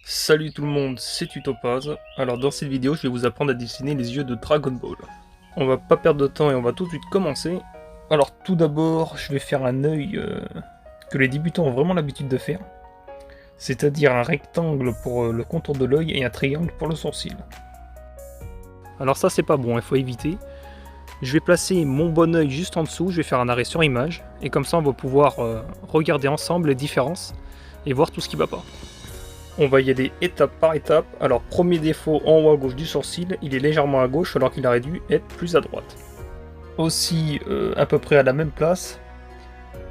Salut tout le monde, c'est Tutopaz. Alors dans cette vidéo, je vais vous apprendre à dessiner les yeux de Dragon Ball. On va pas perdre de temps et on va tout de suite commencer. Alors tout d'abord, je vais faire un œil que les débutants ont vraiment l'habitude de faire. C'est-à-dire un rectangle pour le contour de l'œil et un triangle pour le sourcil. Alors ça c'est pas bon, il faut éviter. Je vais placer mon bon œil juste en dessous, je vais faire un arrêt sur image. Et comme ça on va pouvoir regarder ensemble les différences et voir tout ce qui va pas. On va y aller étape par étape. Alors premier défaut en haut à gauche du sourcil, il est légèrement à gauche alors qu'il aurait dû être plus à droite. Aussi à peu près à la même place,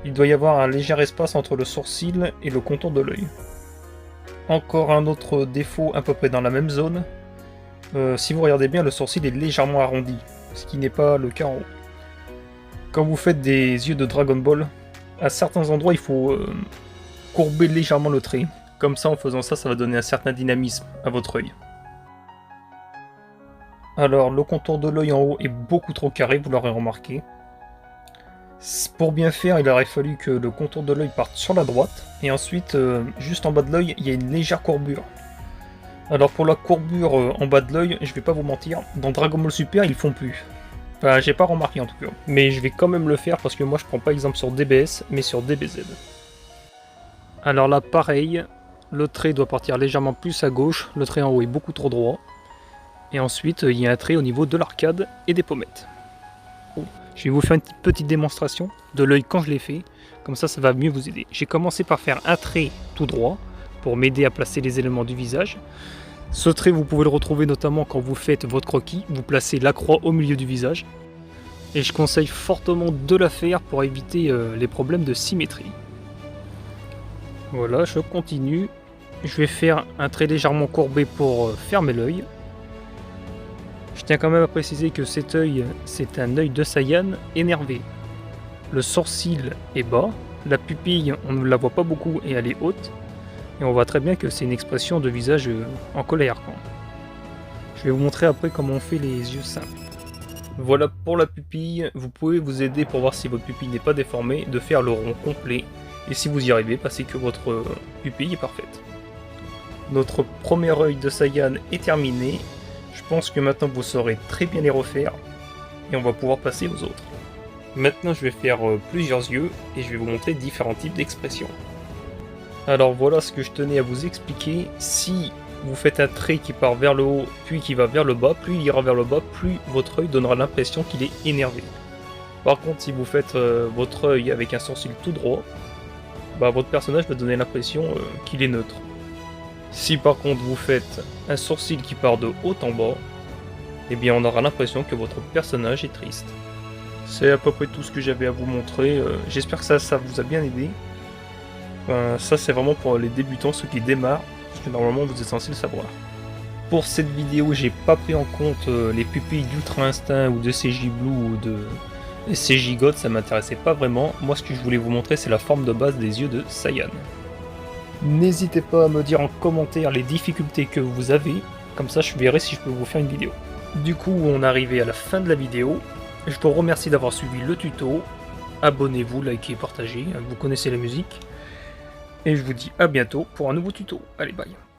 il doit y avoir un léger espace entre le sourcil et le contour de l'œil. Encore un autre défaut à peu près dans la même zone. Si vous regardez bien, le sourcil est légèrement arrondi, ce qui n'est pas le cas en haut. Quand vous faites des yeux de Dragon Ball, à certains endroits il faut courber légèrement le trait. Comme ça, en faisant ça, ça va donner un certain dynamisme à votre œil. Alors, le contour de l'œil en haut est beaucoup trop carré, vous l'aurez remarqué. Pour bien faire, il aurait fallu que le contour de l'œil parte sur la droite, et ensuite, juste en bas de l'œil, il y a une légère courbure. Alors pour la courbure en bas de l'œil, je vais pas vous mentir, dans Dragon Ball Super, ils font plus. Enfin, j'ai pas remarqué en tout cas. Mais je vais quand même le faire parce que moi je prends pas exemple sur DBS, mais sur DBZ. Alors là, pareil. Le trait doit partir légèrement plus à gauche, le trait en haut est beaucoup trop droit. Et ensuite, il y a un trait au niveau de l'arcade et des pommettes. Je vais vous faire une petite démonstration de l'œil quand je l'ai fait, comme ça, ça va mieux vous aider. J'ai commencé par faire un trait tout droit, pour m'aider à placer les éléments du visage. Ce trait, vous pouvez le retrouver notamment quand vous faites votre croquis, vous placez la croix au milieu du visage. Et je conseille fortement de la faire pour éviter les problèmes de symétrie. Voilà, je continue. Je vais faire un trait légèrement courbé pour fermer l'œil. Je tiens quand même à préciser que cet œil, c'est un œil de Saiyan énervé. Le sourcil est bas, la pupille, on ne la voit pas beaucoup et elle est haute. Et on voit très bien que c'est une expression de visage en colère. Je vais vous montrer après comment on fait les yeux simples. Voilà pour la pupille, vous pouvez vous aider pour voir si votre pupille n'est pas déformée, de faire le rond complet. Et si vous y arrivez, c'est que votre pupille est parfaite. Notre premier œil de Saiyan est terminé. Je pense que maintenant vous saurez très bien les refaire. Et on va pouvoir passer aux autres. Maintenant je vais faire plusieurs yeux et je vais vous montrer différents types d'expressions. Alors voilà ce que je tenais à vous expliquer. Si vous faites un trait qui part vers le haut puis qui va vers le bas, plus il ira vers le bas, plus votre œil donnera l'impression qu'il est énervé. Par contre si vous faites votre œil avec un sourcil tout droit, votre personnage va donner l'impression qu'il est neutre. Si par contre vous faites un sourcil qui part de haut en bas, eh bien on aura l'impression que votre personnage est triste. C'est à peu près tout ce que j'avais à vous montrer, j'espère que ça vous a bien aidé. Ça c'est vraiment pour les débutants, ceux qui démarrent, parce que normalement vous êtes censé le savoir. Pour cette vidéo, j'ai pas pris en compte les pupilles d'Ultra Instinct ou de CJ Blue ou de CJ God, ça m'intéressait pas vraiment. Moi ce que je voulais vous montrer c'est la forme de base des yeux de Saiyan. N'hésitez pas à me dire en commentaire les difficultés que vous avez, comme ça je verrai si je peux vous faire une vidéo. Du coup on est arrivé à la fin de la vidéo, je vous remercie d'avoir suivi le tuto, abonnez-vous, likez, partagez, vous connaissez la musique, et je vous dis à bientôt pour un nouveau tuto. Allez bye.